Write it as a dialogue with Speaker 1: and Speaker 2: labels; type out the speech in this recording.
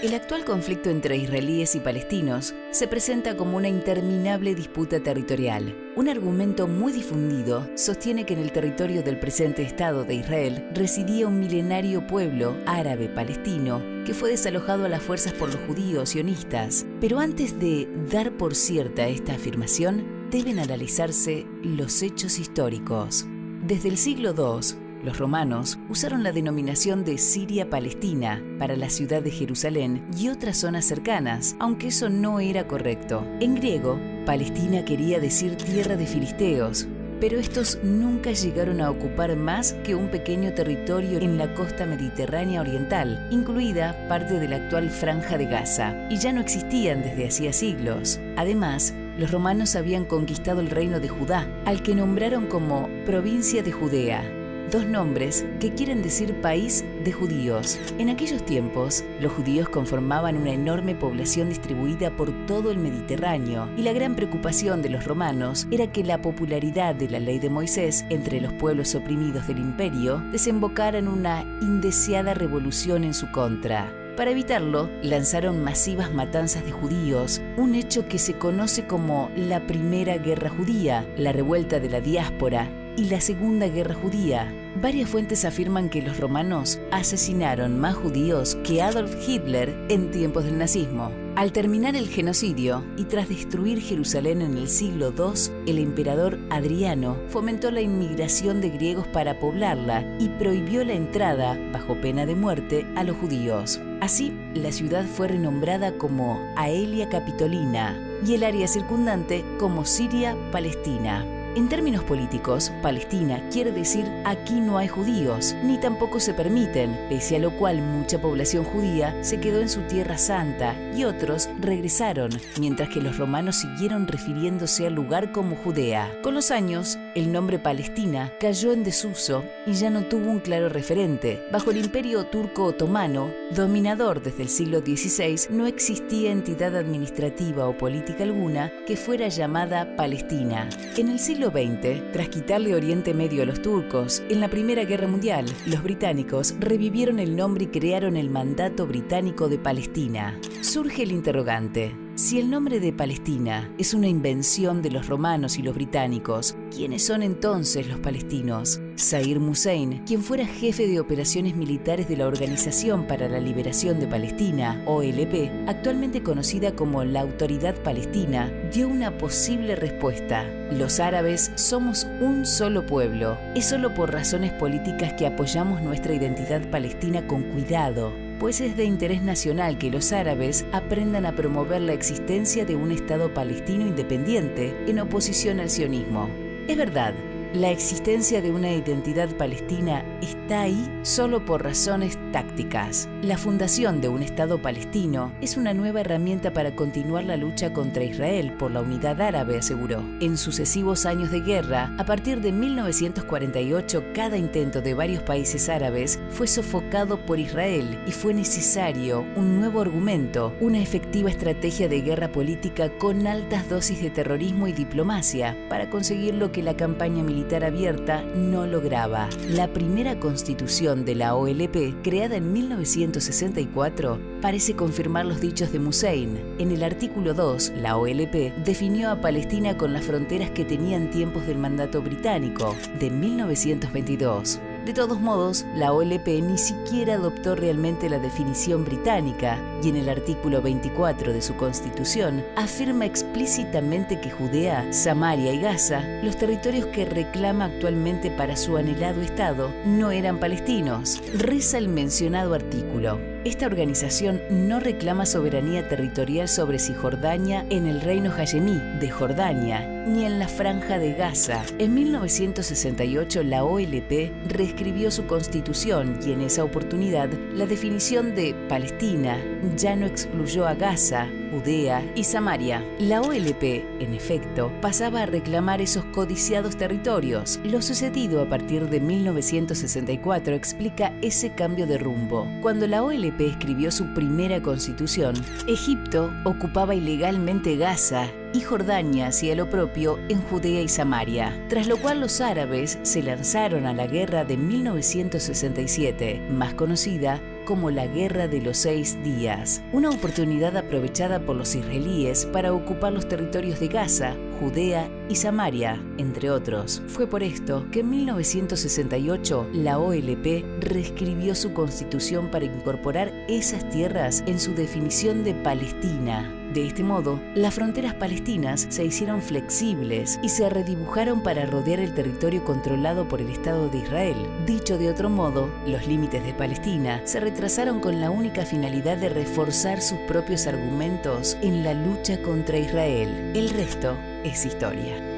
Speaker 1: El actual conflicto entre israelíes y palestinos se presenta como una interminable disputa territorial. Un argumento muy difundido sostiene que en el territorio del presente Estado de Israel residía un milenario pueblo árabe palestino que fue desalojado a las fuerzas por los judíos sionistas. Pero antes de dar por cierta esta afirmación, deben analizarse los hechos históricos. Desde el siglo II, los romanos usaron la denominación de Siria-Palestina para la ciudad de Jerusalén y otras zonas cercanas, aunque eso no era correcto. En griego, Palestina quería decir tierra de filisteos, pero estos nunca llegaron a ocupar más que un pequeño territorio en la costa mediterránea oriental, incluida parte de la actual Franja de Gaza, y ya no existían desde hacía siglos. Además, los romanos habían conquistado el reino de Judá, al que nombraron como provincia de Judea. Dos nombres que quieren decir país de judíos. En aquellos tiempos, los judíos conformaban una enorme población distribuida por todo el Mediterráneo, y la gran preocupación de los romanos era que la popularidad de la ley de Moisés entre los pueblos oprimidos del imperio desembocara en una indeseada revolución en su contra. Para evitarlo, lanzaron masivas matanzas de judíos, un hecho que se conoce como la Primera Guerra Judía, la revuelta de la diáspora y la Segunda Guerra Judía. Varias fuentes afirman que los romanos asesinaron más judíos que Adolf Hitler en tiempos del nazismo. Al terminar el genocidio y tras destruir Jerusalén en el siglo II, el emperador Adriano fomentó la inmigración de griegos para poblarla y prohibió la entrada, bajo pena de muerte, a los judíos. Así, la ciudad fue renombrada como Aelia Capitolina y el área circundante como Siria-Palestina. En términos políticos, Palestina quiere decir aquí no hay judíos, ni tampoco se permiten, pese a lo cual mucha población judía se quedó en su tierra santa y otros regresaron, mientras que los romanos siguieron refiriéndose al lugar como Judea. Con los años, el nombre Palestina cayó en desuso y ya no tuvo un claro referente. Bajo el Imperio Turco Otomano, dominador desde el siglo XVI, no existía entidad administrativa o política alguna que fuera llamada Palestina. En el siglo XX, tras quitarle Oriente Medio a los turcos, en la Primera Guerra Mundial, los británicos revivieron el nombre y crearon el Mandato Británico de Palestina. Surge el interrogante: si el nombre de Palestina es una invención de los romanos y los británicos, ¿quiénes son entonces los palestinos? Saddam Hussein, quien fuera jefe de operaciones militares de la Organización para la Liberación de Palestina, OLP, actualmente conocida como la Autoridad Palestina, dio una posible respuesta: los árabes somos un solo pueblo. Es solo por razones políticas que apoyamos nuestra identidad palestina con cuidado, pues es de interés nacional que los árabes aprendan a promover la existencia de un Estado palestino independiente en oposición al sionismo. Es verdad, la existencia de una identidad palestina está ahí solo por razones tácticas. La fundación de un Estado palestino es una nueva herramienta para continuar la lucha contra Israel por la unidad árabe, aseguró. En sucesivos años de guerra, a partir de 1948, cada intento de varios países árabes fue sofocado por Israel y fue necesario un nuevo argumento, una efectiva estrategia de guerra política con altas dosis de terrorismo y diplomacia para conseguir lo que la campaña militar abierta no lograba. La primera constitución de la OLP, creada en 1964, parece confirmar los dichos de Hussein. En el artículo 2, la OLP definió a Palestina con las fronteras que tenían tiempos del mandato británico, de 1922. De todos modos, la OLP ni siquiera adoptó realmente la definición británica y en el artículo 24 de su constitución afirma explícitamente que Judea, Samaria y Gaza, los territorios que reclama actualmente para su anhelado Estado, no eran palestinos. Reza el mencionado artículo: esta organización no reclama soberanía territorial sobre Cisjordania en el reino hashemí de Jordania, ni en la Franja de Gaza. En 1968 la OLP reescribió su constitución y en esa oportunidad la definición de Palestina ya no excluyó a Gaza, Judea y Samaria. La OLP, en efecto, pasaba a reclamar esos codiciados territorios. Lo sucedido a partir de 1964 explica ese cambio de rumbo. Cuando la OLP escribió su primera constitución, Egipto ocupaba ilegalmente Gaza y Jordania hacía lo propio en Judea y Samaria, tras lo cual los árabes se lanzaron a la guerra de 1967, más conocida como la Guerra de los 6 Días, una oportunidad aprovechada por los israelíes para ocupar los territorios de Gaza, Judea y Samaria, entre otros. Fue por esto que en 1968 la OLP reescribió su constitución para incorporar esas tierras en su definición de Palestina. De este modo, las fronteras palestinas se hicieron flexibles y se redibujaron para rodear el territorio controlado por el Estado de Israel. Dicho de otro modo, los límites de Palestina se retrasaron con la única finalidad de reforzar sus propios argumentos en la lucha contra Israel. El resto es historia.